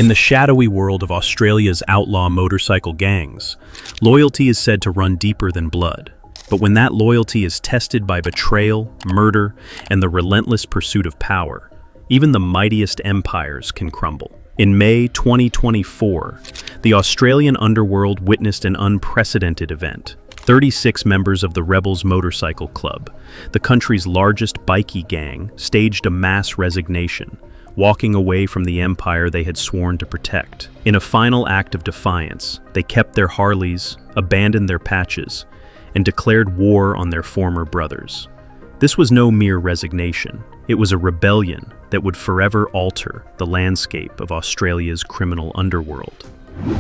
In the shadowy world of Australia's outlaw motorcycle gangs, loyalty is said to run deeper than blood. But when that loyalty is tested by betrayal, murder, and the relentless pursuit of power, even the mightiest empires can crumble. In May 2024, the Australian underworld witnessed an unprecedented event. 36 members of the Rebels Motorcycle Club, the country's largest bikie gang, staged a mass resignation, walking away from the empire they had sworn to protect. In a final act of defiance, they kept their Harleys, abandoned their patches, and declared war on their former brothers. This was no mere resignation. It was a rebellion that would forever alter the landscape of Australia's criminal underworld.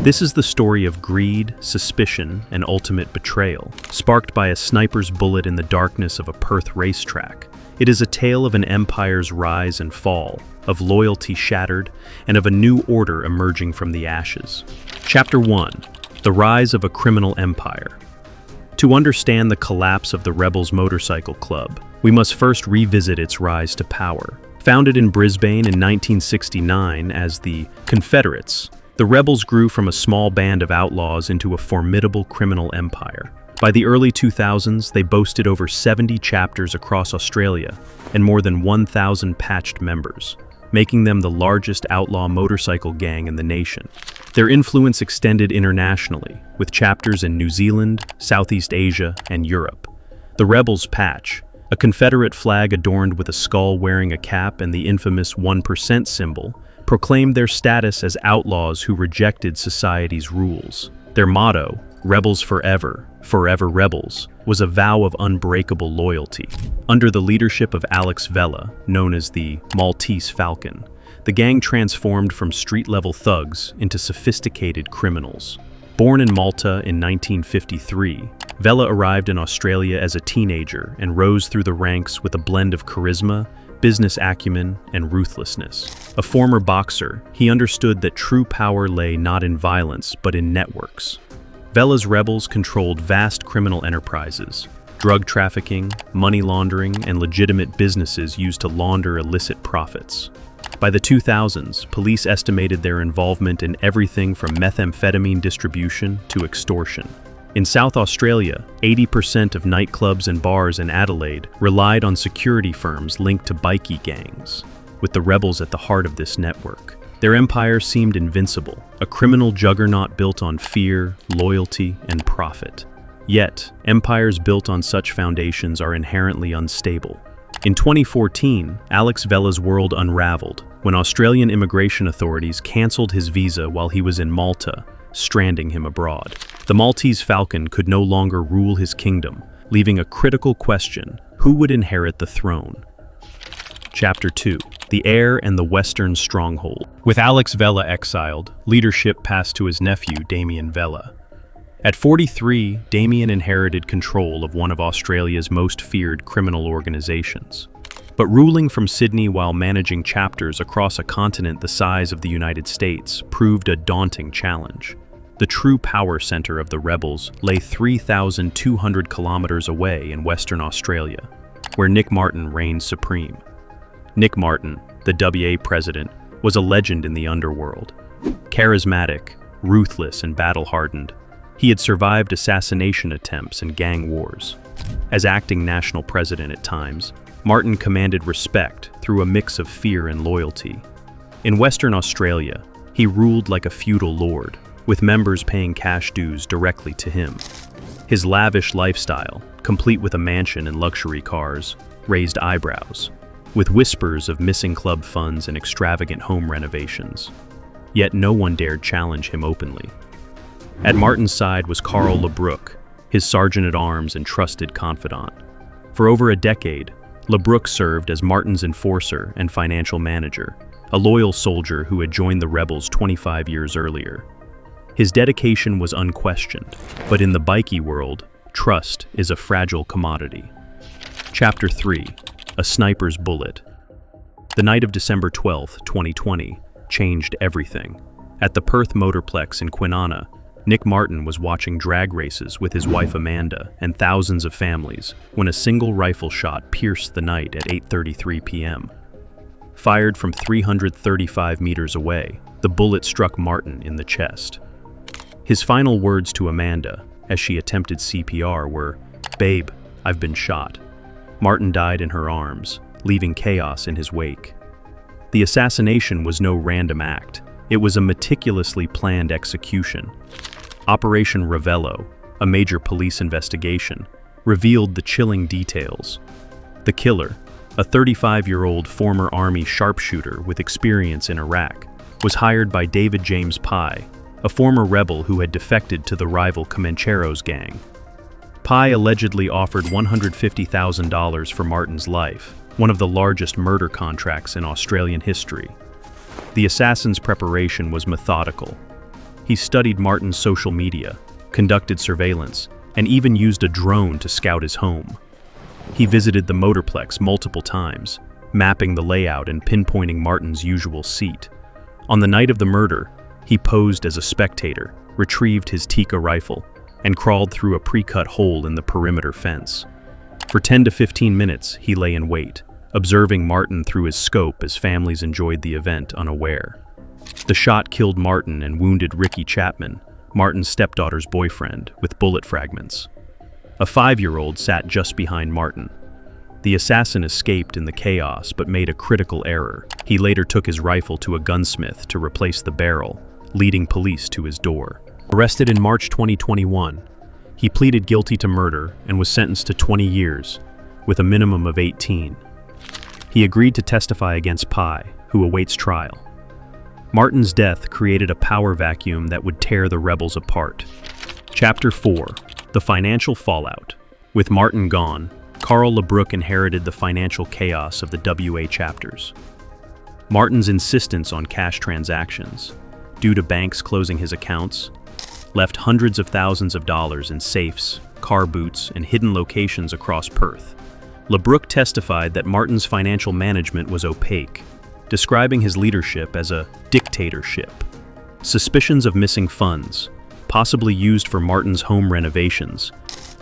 This is the story of greed, suspicion, and ultimate betrayal, sparked by a sniper's bullet in the darkness of a Perth racetrack. It is a tale of an empire's rise and fall, of loyalty shattered, and of a new order emerging from the ashes. Chapter 1: The Rise of a Criminal Empire. To understand the collapse of the Rebels Motorcycle Club, we must first revisit its rise to power. Founded in Brisbane in 1969 as the Confederates, the Rebels grew from a small band of outlaws into a formidable criminal empire. By the early 2000s, they boasted over 70 chapters across Australia and more than 1,000 patched members, making them the largest outlaw motorcycle gang in the nation. Their influence extended internationally, with chapters in New Zealand, Southeast Asia, and Europe. The Rebels patch, a Confederate flag adorned with a skull wearing a cap and the infamous 1% symbol, proclaimed their status as outlaws who rejected society's rules. Their motto, "Rebels Forever, Forever Rebels," was a vow of unbreakable loyalty. Under the leadership of Alex Vella, known as the Maltese Falcon, the gang transformed from street-level thugs into sophisticated criminals. Born in Malta in 1953, Vella arrived in Australia as a teenager and rose through the ranks with a blend of charisma, business acumen, and ruthlessness. A former boxer, he understood that true power lay not in violence but in networks. Vella's rebels controlled vast criminal enterprises, drug trafficking, money laundering, and legitimate businesses used to launder illicit profits. By the 2000s, police estimated their involvement in everything from methamphetamine distribution to extortion. In South Australia, 80% of nightclubs and bars in Adelaide relied on security firms linked to bikie gangs, with the rebels at the heart of this network. Their empire seemed invincible, a criminal juggernaut built on fear, loyalty, and profit. Yet, empires built on such foundations are inherently unstable. In 2014, Alex Vella's world unraveled when Australian immigration authorities cancelled his visa while he was in Malta, stranding him abroad. The Maltese Falcon could no longer rule his kingdom, leaving a critical question: who would inherit the throne? Chapter 2: The Heir and the Western Stronghold. With Alex Vella exiled, leadership passed to his nephew, Damien Vella. At 43, Damien inherited control of one of Australia's most feared criminal organizations. But ruling from Sydney while managing chapters across a continent the size of the United States proved a daunting challenge. The true power center of the rebels lay 3,200 kilometers away in Western Australia, where Nick Martin reigned supreme. Nick Martin, the WA president, was a legend in the underworld. Charismatic, ruthless, and battle-hardened, he had survived assassination attempts and gang wars. As acting national president at times, Martin commanded respect through a mix of fear and loyalty. In Western Australia, he ruled like a feudal lord, with members paying cash dues directly to him. His lavish lifestyle, complete with a mansion and luxury cars, raised eyebrows, with whispers of missing club funds and extravagant home renovations. Yet no one dared challenge him openly. At Martin's side was Carl LeBrook, his sergeant-at-arms and trusted confidant. For over a decade, LeBrook served as Martin's enforcer and financial manager, a loyal soldier who had joined the rebels 25 years earlier. His dedication was unquestioned, but in the bikie world, trust is a fragile commodity. Chapter 3: A Sniper's Bullet. The night of December 12, 2020, changed everything. At the Perth Motorplex in Kwinana, Nick Martin was watching drag races with his wife Amanda and thousands of families when a single rifle shot pierced the night at 8:33 p.m. Fired from 335 meters away, the bullet struck Martin in the chest. His final words to Amanda, as she attempted CPR, were, "Babe, I've been shot." Martin died in her arms, leaving chaos in his wake. The assassination was no random act. It was a meticulously planned execution. Operation Ravello, a major police investigation, revealed the chilling details. The killer, a 35-year-old former Army sharpshooter with experience in Iraq, was hired by David James Pye, a former rebel who had defected to the rival Comancheros gang. Pye allegedly offered $150,000 for Martin's life, one of the largest murder contracts in Australian history. The assassin's preparation was methodical. He studied Martin's social media, conducted surveillance, and even used a drone to scout his home. He visited the motorplex multiple times, mapping the layout and pinpointing Martin's usual seat. On the night of the murder, he posed as a spectator, retrieved his Tika rifle, and crawled through a pre-cut hole in the perimeter fence. For 10 to 15 minutes, he lay in wait, observing Martin through his scope as families enjoyed the event unaware. The shot killed Martin and wounded Ricky Chapman, Martin's stepdaughter's boyfriend, with bullet fragments. A 5-year-old sat just behind Martin. The assassin escaped in the chaos but made a critical error. He later took his rifle to a gunsmith to replace the barrel, leading police to his door. Arrested in March 2021, he pleaded guilty to murder and was sentenced to 20 years, with a minimum of 18. He agreed to testify against Pye, who awaits trial. Martin's death created a power vacuum that would tear the rebels apart. Chapter 4: The Financial Fallout. With Martin gone, Carl LeBrook inherited the financial chaos of the WA chapters. Martin's insistence on cash transactions, due to banks closing his accounts, left hundreds of thousands of dollars in safes, car boots, and hidden locations across Perth. LeBrook testified that Martin's financial management was opaque, describing his leadership as a dictatorship. Suspicions of missing funds, possibly used for Martin's home renovations,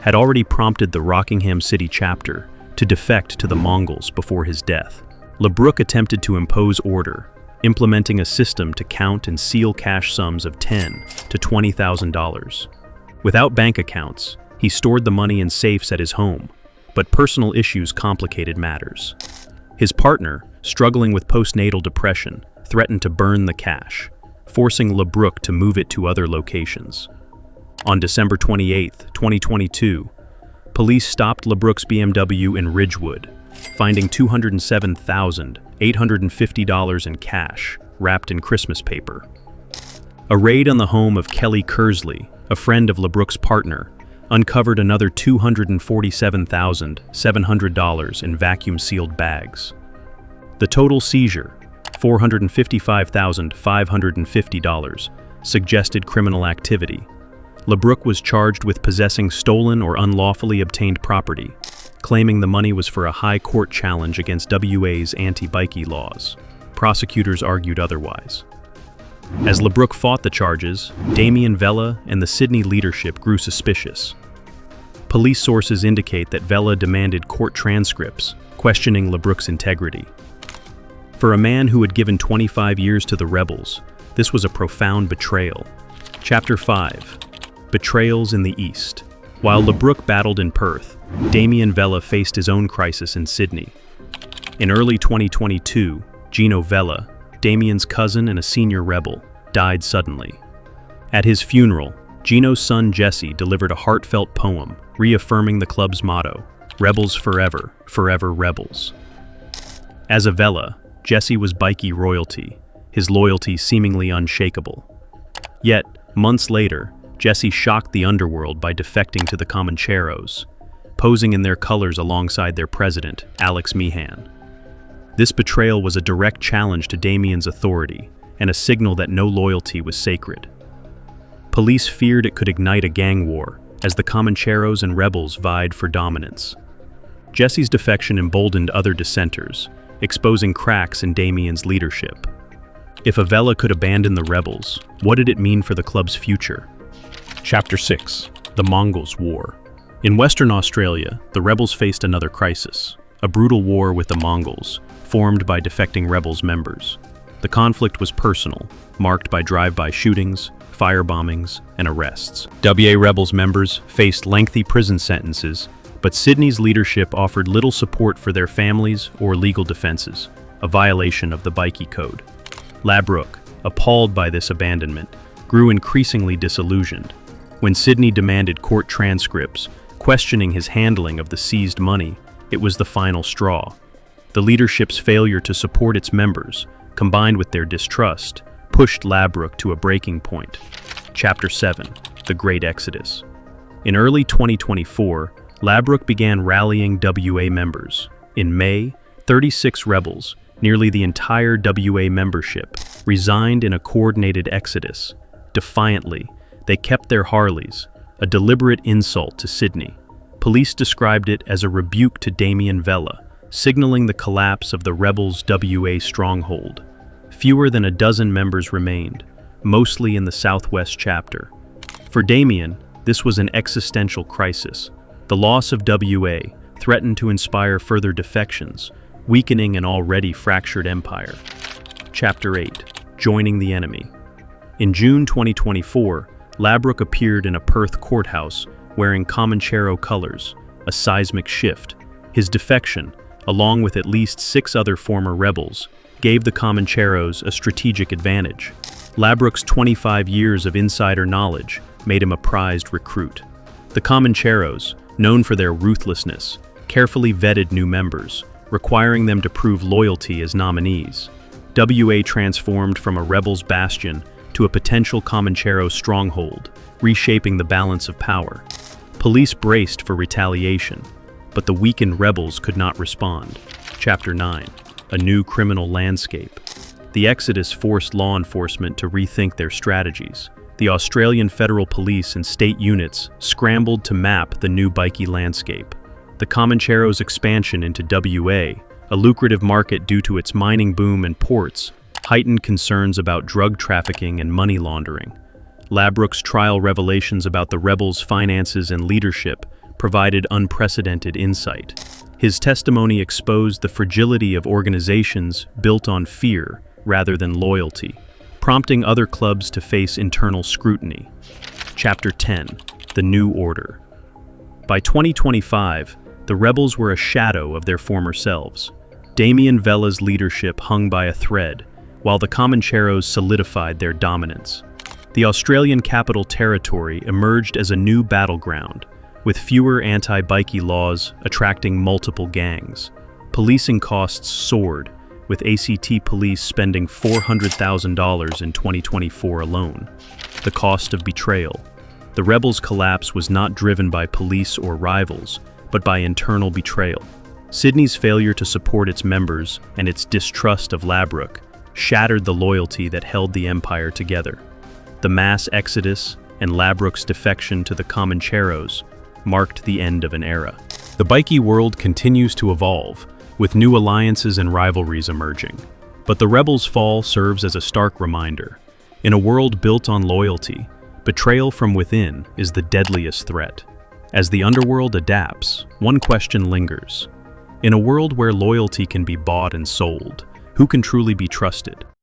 had already prompted the Rockingham City chapter to defect to the Mongols before his death. LeBrook attempted to impose order, implementing a system to count and seal cash sums of $10,000 to $20,000. Without bank accounts, he stored the money in safes at his home, but personal issues complicated matters. His partner, struggling with postnatal depression, threatened to burn the cash, forcing LeBrook to move it to other locations. On December 28, 2022, police stopped LeBrook's BMW in Ridgewood, finding $207,850 in cash, wrapped in Christmas paper. A raid on the home of Kelly Kersley, a friend of LeBrook's partner, uncovered another $247,700 in vacuum-sealed bags. The total seizure, $455,550, suggested criminal activity. LeBrook was charged with possessing stolen or unlawfully obtained property, claiming the money was for a high court challenge against WA's anti-Bikie laws. Prosecutors argued otherwise. As LeBrook fought the charges, Damien Vella and the Sydney leadership grew suspicious. Police sources indicate that Vella demanded court transcripts, questioning LeBrook's integrity. For a man who had given 25 years to the rebels, this was a profound betrayal. Chapter 5: Betrayals in the East. While LeBrook battled in Perth, Damien Vella faced his own crisis in Sydney. In early 2022, Gino Vella, Damien's cousin and a senior rebel, died suddenly. At his funeral, Gino's son Jesse delivered a heartfelt poem reaffirming the club's motto, "Rebels forever, forever rebels." As a Vella, Jesse was Bikie royalty, his loyalty seemingly unshakable. Yet, months later, Jesse shocked the underworld by defecting to the Comancheros, posing in their colors alongside their president, Alex Meehan. This betrayal was a direct challenge to Damien's authority and a signal that no loyalty was sacred. Police feared it could ignite a gang war as the Comancheros and rebels vied for dominance. Jesse's defection emboldened other dissenters, exposing cracks in Damien's leadership. If Vella could abandon the rebels, what did it mean for the club's future? Chapter 6: The Mongols' War. In Western Australia, the rebels faced another crisis, a brutal war with the Mongols, formed by defecting rebels members. The conflict was personal, marked by drive-by shootings, firebombings, and arrests. WA Rebels members faced lengthy prison sentences, but Sydney's leadership offered little support for their families or legal defenses, a violation of the Bikie Code. Labrook, appalled by this abandonment, grew increasingly disillusioned. When Sydney demanded court transcripts, questioning his handling of the seized money, it was the final straw. The leadership's failure to support its members, combined with their distrust, pushed Labrook to a breaking point. Chapter 7: The Great Exodus. In early 2024, Labrook began rallying WA members. In May, 36 rebels, nearly the entire WA membership, resigned in a coordinated exodus. Defiantly, they kept their Harleys, a deliberate insult to Sydney. Police described it as a rebuke to Damien Vella, signaling the collapse of the rebels' WA stronghold. Fewer than a dozen members remained, mostly in the Southwest chapter. For Damien, this was an existential crisis. The loss of WA threatened to inspire further defections, weakening an already fractured empire. Chapter 8: Joining the Enemy. In June 2024, Labrook appeared in a Perth courthouse wearing Comanchero colors, a seismic shift. His defection, along with at least 6 other former rebels, gave the Comancheros a strategic advantage. Labrook's 25 years of insider knowledge made him a prized recruit. The Comancheros, known for their ruthlessness, carefully vetted new members, requiring them to prove loyalty as nominees. WA transformed from a rebel's bastion to a potential Comanchero stronghold, reshaping the balance of power. Police braced for retaliation, but the weakened rebels could not respond. Chapter 9: A New Criminal Landscape. The Exodus forced law enforcement to rethink their strategies. The Australian Federal Police and state units scrambled to map the new Bikie landscape. The Comancheros' expansion into WA, a lucrative market due to its mining boom and ports, heightened concerns about drug trafficking and money laundering. Labrook's trial revelations about the rebels' finances and leadership provided unprecedented insight. His testimony exposed the fragility of organizations built on fear rather than loyalty, prompting other clubs to face internal scrutiny. Chapter 10: The New Order. By 2025, the rebels were a shadow of their former selves. Damien Vella's leadership hung by a thread, while the Comancheros solidified their dominance. The Australian Capital Territory emerged as a new battleground, with fewer anti-Bikie laws attracting multiple gangs. Policing costs soared, with ACT police spending $400,000 in 2024 alone. The cost of betrayal. The rebels' collapse was not driven by police or rivals, but by internal betrayal. Sydney's failure to support its members and its distrust of Labrook shattered the loyalty that held the empire together. The mass exodus and Labrook's defection to the Comancheros marked the end of an era. The Bikie world continues to evolve, with new alliances and rivalries emerging. But the rebels' fall serves as a stark reminder. In a world built on loyalty, betrayal from within is the deadliest threat. As the underworld adapts, one question lingers. In a world where loyalty can be bought and sold, who can truly be trusted?